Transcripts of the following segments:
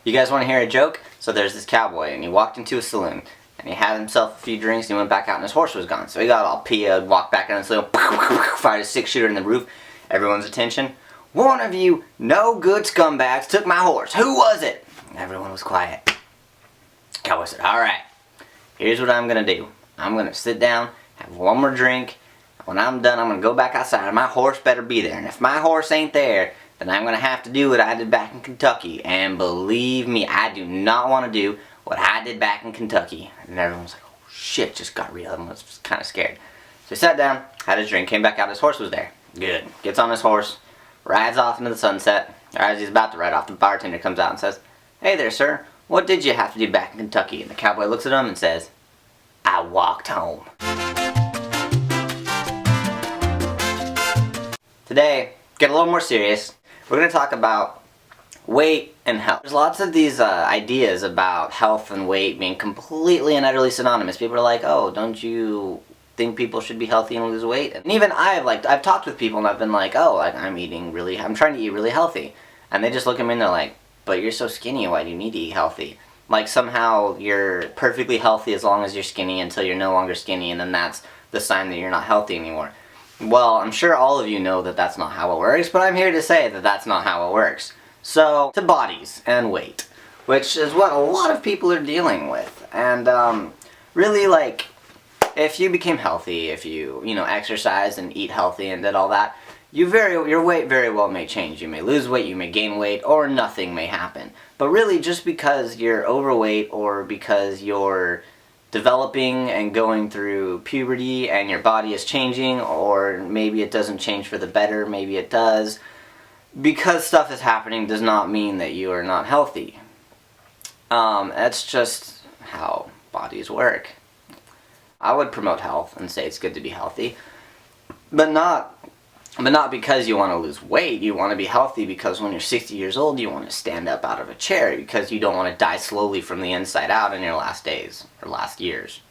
You guys want to hear a joke? So there's this cowboy, and he walked into a saloon, and he had himself a few drinks, and he went back out, and his horse was gone. So he got all PO'd, walked back in the saloon, fired a 6-shooter in the roof. Everyone's attention. One of you no good scumbags took my horse. Who was it? And everyone was quiet. Cowboy said, alright, here's what I'm going to do. I'm going to sit down, have one more drink. When I'm done, I'm going to go back outside, and my horse better be there. And if my horse ain't there, then I'm going to have to do what I did back in Kentucky. And believe me, I do not want to do what I did back in Kentucky. And everyone's like, oh shit, just got real. I was kind of scared. So he sat down, had his drink, came back out, his horse was there. Good. Gets on his horse, rides off into the sunset. As he's about to ride off, the bartender comes out and says, hey there, sir, what did you have to do back in Kentucky? And the cowboy looks at him and says, I walked home. Today, get a little more serious. We're going to talk about weight and health. There's lots of these ideas about health and weight being completely and utterly synonymous. People are like, oh, don't you think people should be healthy and lose weight? And even I've talked with people and I've been like, oh, I'm trying to eat really healthy. And they just look at me and they're like, but you're so skinny, why do you need to eat healthy? Like somehow you're perfectly healthy as long as you're skinny until you're no longer skinny, and then that's the sign that you're not healthy anymore. Well, I'm sure all of you know that that's not how it works, but I'm here to say that that's not how it works. So, to bodies and weight, which is what a lot of people are dealing with. And really, like, if you became healthy, if you exercise and eat healthy and did all that, your weight very well may change. You may lose weight, you may gain weight, or nothing may happen. But really, just because you're overweight or because you're developing and going through puberty and your body is changing, or maybe it doesn't change for the better, maybe it does, because stuff is happening does not mean that you are not healthy. That's just how bodies work. I would promote health and say it's good to be healthy, but not because you want to lose weight. You want to be healthy because when you're 60 years old, you want to stand up out of a chair because you don't want to die slowly from the inside out in your last days or last years.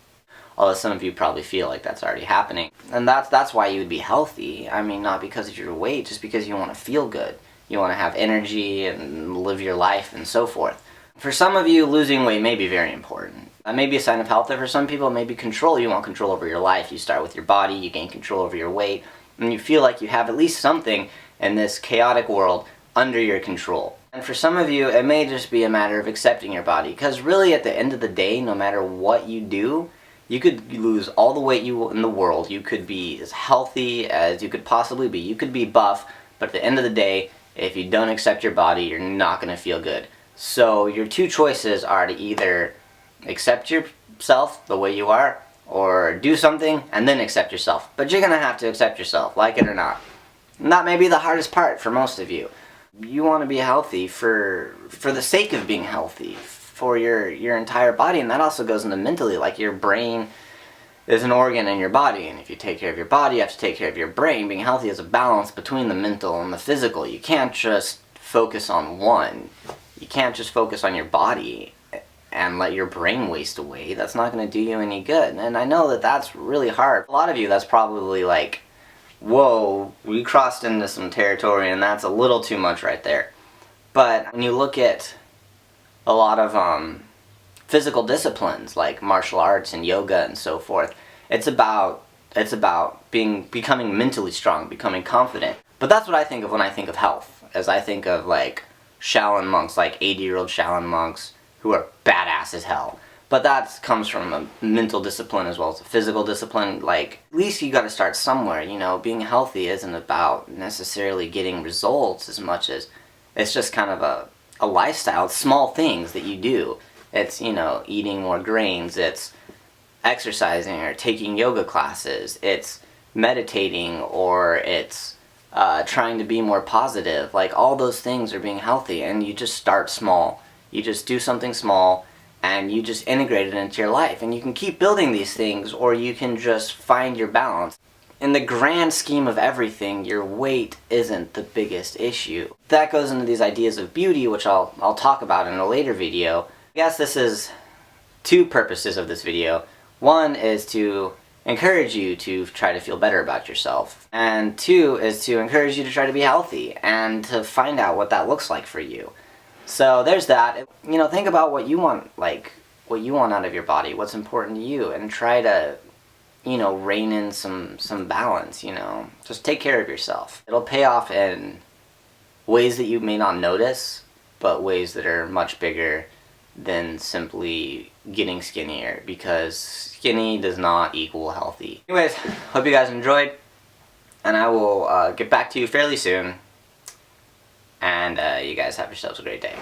Although some of you probably feel like that's already happening. And that's why you would be healthy. I mean, not because of your weight, just because you want to feel good. You want to have energy and live your life and so forth. For some of you, losing weight may be very important. That may be a sign of health, and for some people it may be control. You want control over your life. You start with your body, you gain control over your weight, and you feel like you have at least something in this chaotic world under your control. And for some of you, it may just be a matter of accepting your body, because really at the end of the day, no matter what you do, you could lose all the weight in the world. You could be as healthy as you could possibly be. You could be buff, but at the end of the day, if you don't accept your body, you're not going to feel good. So your two choices are to either accept yourself the way you are, or do something and then accept yourself. But you're going to have to accept yourself, like it or not. And that may be the hardest part for most of you. You want to be healthy for the sake of being healthy, for your entire body, and that also goes into mentally. Like, your brain is an organ in your body, and if you take care of your body, you have to take care of your brain. Being healthy is a balance between the mental and the physical. You can't just focus on one. You can't just focus on your body and let your brain waste away. That's not going to do you any good. And I know that that's really hard. A lot of you, that's probably like, whoa, we crossed into some territory and that's a little too much right there. But when you look at a lot of physical disciplines like martial arts and yoga and so forth, it's about becoming mentally strong, becoming confident. But that's what I think of when I think of health, as I think of like Shaolin monks, like 80-year-old Shaolin monks who are badass as hell. But that comes from a mental discipline as well as a physical discipline. Like, at least you gotta start somewhere, Being healthy isn't about necessarily getting results as much as it's just kind of a lifestyle. It's small things that you do. It's, eating more grains, it's exercising or taking yoga classes, it's meditating, or it's trying to be more positive. Like, all those things are being healthy, and you just start small. You just do something small, and you just integrate it into your life. And you can keep building these things, or you can just find your balance. In the grand scheme of everything, your weight isn't the biggest issue. That goes into these ideas of beauty, which I'll talk about in a later video. I guess this is two purposes of this video. One is to encourage you to try to feel better about yourself. And two is to encourage you to try to be healthy and to find out what that looks like for you. So there's that. You know, think about what you want, like what you want out of your body, what's important to you, and try to, you know, rein in some balance. You know, just take care of yourself. It'll pay off in ways that you may not notice, but ways that are much bigger than simply getting skinnier, because skinny does not equal healthy. Anyways, hope you guys enjoyed, and I will get back to you fairly soon, and you guys have yourselves a great day.